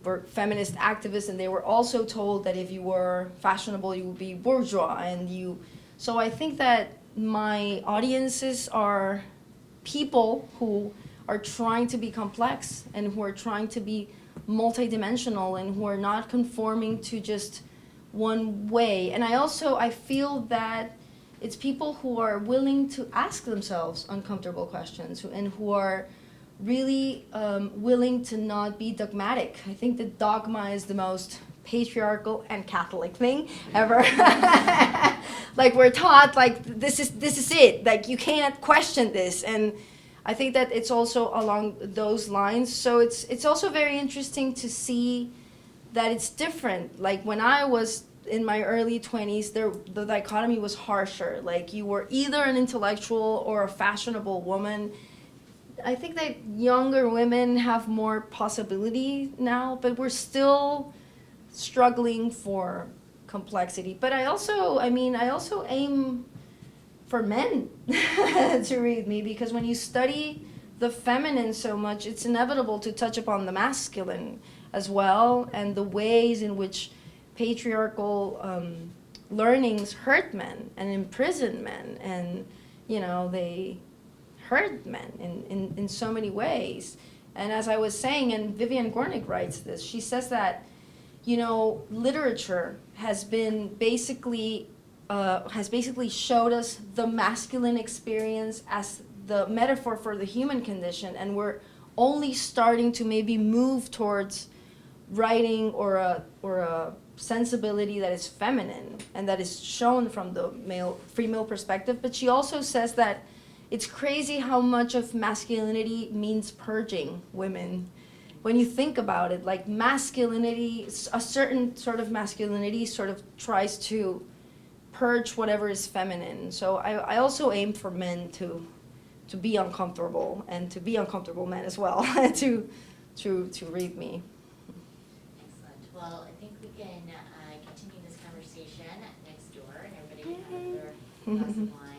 were feminist activists and they were also told that if you were fashionable, you would be bourgeois. So I think that my audiences are people who are trying to be complex, and who are trying to be multidimensional, and who are not conforming to just one way. And I feel that it's people who are willing to ask themselves uncomfortable questions, and who are really willing to not be dogmatic. I think that dogma is the most patriarchal and Catholic thing ever. Like, we're taught, like, this is it. Like, you can't question this. And I think that it's also along those lines. So it's also very interesting to see that it's different. Like, when I was in my early 20s, the dichotomy was harsher. Like, you were either an intellectual or a fashionable woman. I think that younger women have more possibility now, but we're still struggling for complexity. But I also aim for men to read me, because when you study the feminine so much, it's inevitable to touch upon the masculine as well, and the ways in which patriarchal learnings hurt men and imprison men, and they hurt men in so many ways. And as I was saying, and Vivian Gornick writes this, she says that literature has basically showed us the masculine experience as the metaphor for the human condition, and we're only starting to maybe move towards writing or a sensibility that is feminine and that is shown from the female perspective. But she also says that it's crazy how much of masculinity means purging women. When you think about it, like masculinity, a certain sort of masculinity sort of tries to purge whatever is feminine. So I also aim for men to be uncomfortable, and to be uncomfortable men as well, to read me. Excellent. Well, I think we can continue this conversation next door, and everybody can have their glass of wine.